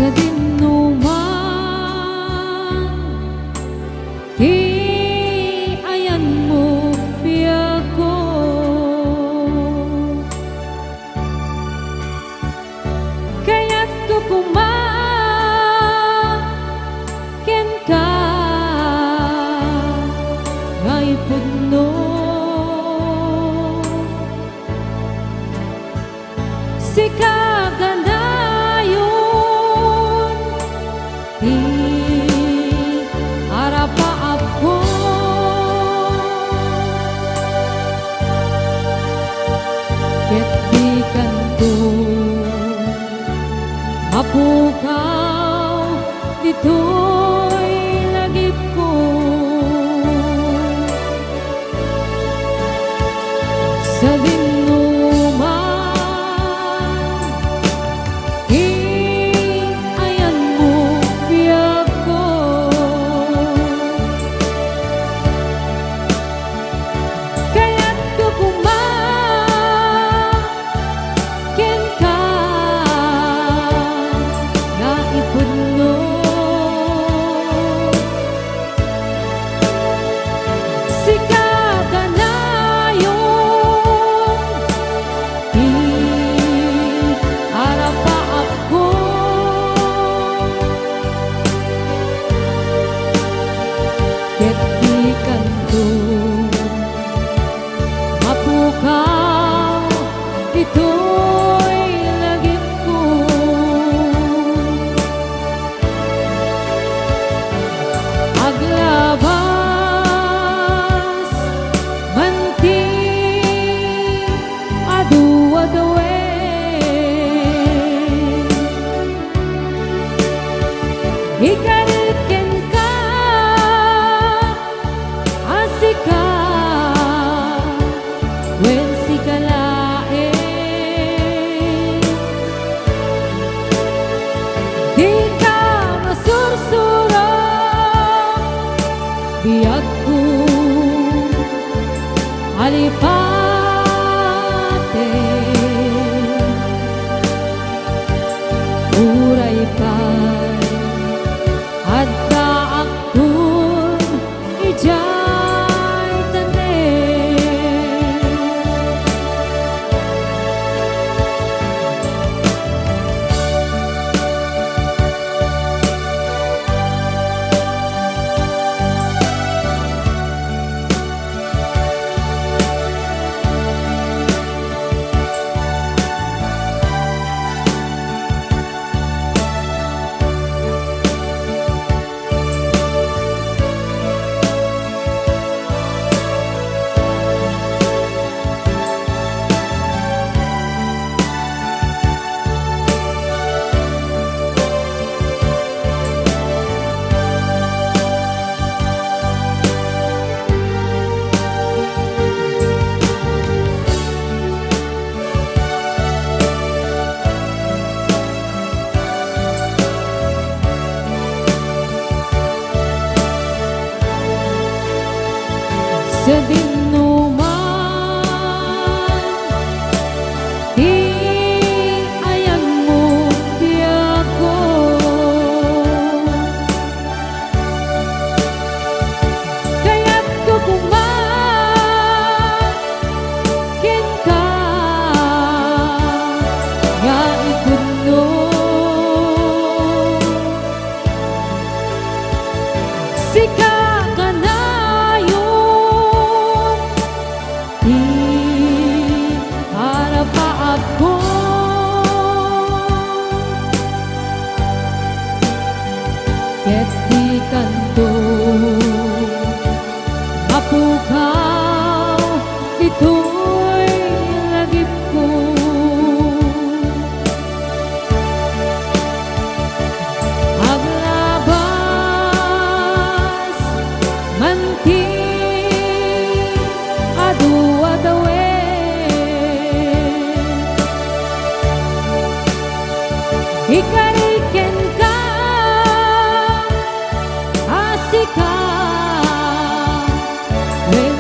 sa dinuman, di ayan mo biyag ko. Kaya't kukumaken ka ngay pudno, si kaganayon di arapaap ko. Ket di kanto mapukaw dito'y lagip ko. Sa dinuman, di ayan mo biyag ko. Kaya't kukumaken ka nga ipudno, si kaganayon di arapaap ko. Ket di kanto mapukaw dito'y lagip ko. Aglabas manti adu-adawe, ikariken ka asika wen si kalae. Di ka masursuro biyag ko alipate, uray pa'y adda akton ijay tanen. Sa dinuman, di ayan mo biyag ko. Kaya't kukumaken ka nga ipudno, si kaganayon di arapaap ko. Ket di kanto mapukaw dito'y lagip ko. Aglabas manti adu-adawe, ikariken ka asika wen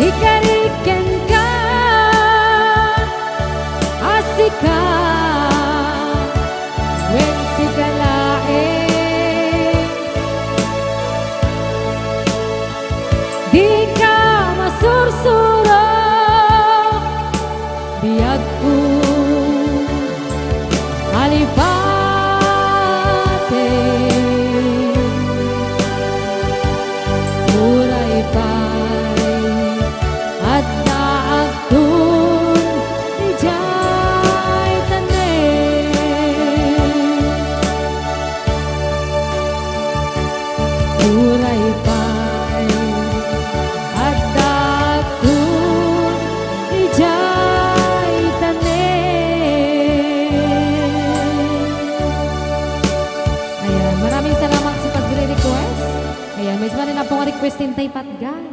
ikariken ka asika wen sigalae di ka masursuro biag ko alipate muray pare at naagtun ijay tanen muray pare at naagtun ijay tanen. Ayan, maraming salamat sa pagre-request. Ayan, may isa na pong request din tayo patgan.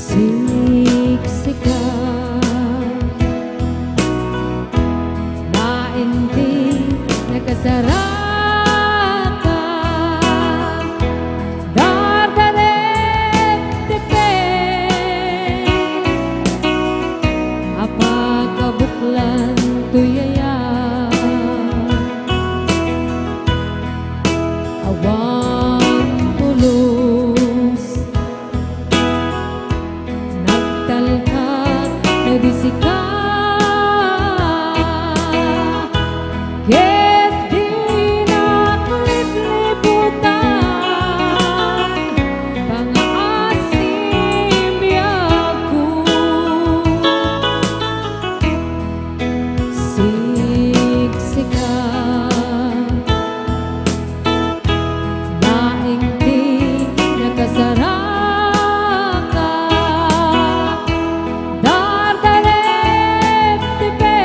Siksika nainti nakasarata dardaret tepe apakabuklan tuyaya awan pulos nagtalkat nabisika ket di naklipliputan pangaasim yaku siksika naingti nakasaraka dardaret tepe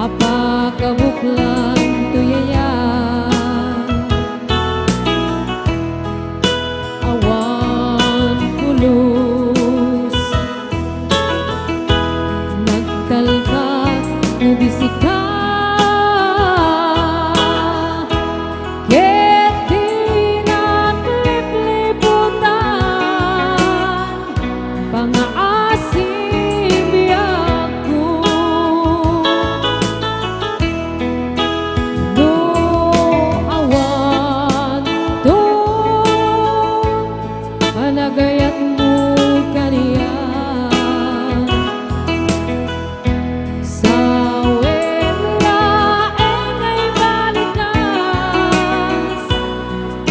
apakabuklan tuyaya awan pulos nagtalkat nabisika ket di naklipliputan pangaasim yaku no awan tun managayat mo kaniya sa welaeng ay balikas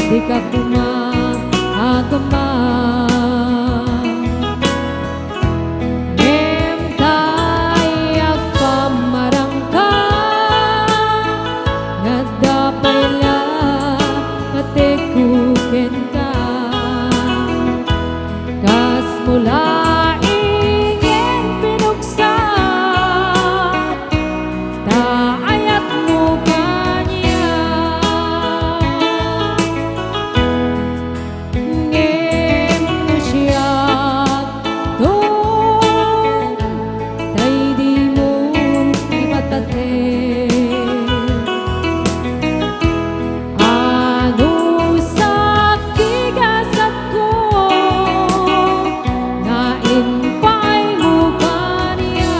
di ka kumaagama ngem tayak pamarangka ngadapay la katekuken ka kas mula ingen pinuksan taayat mo kanya ngem no siya tun tay di mo ipataten ano sa kigasat ko naimpay mo kaniya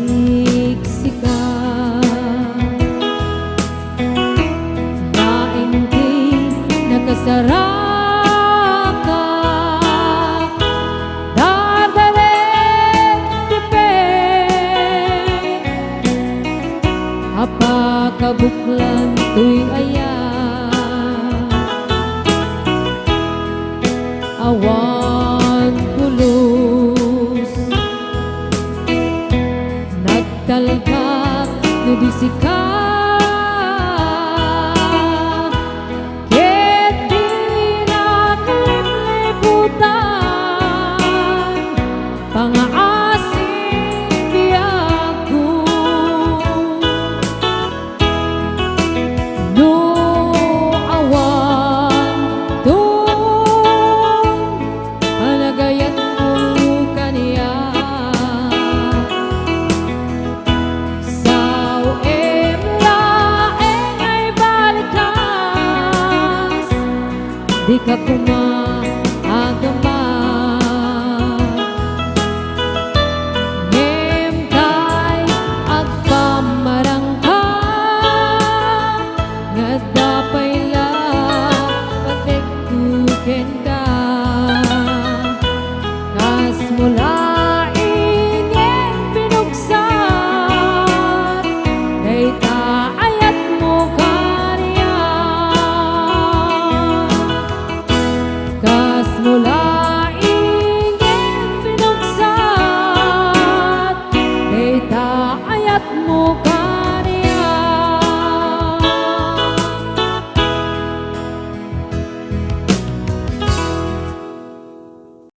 siksika nainti nakasaraka di ka kumaagama. Ngem kay agpamarangka nga dapay lang patiktuken ka.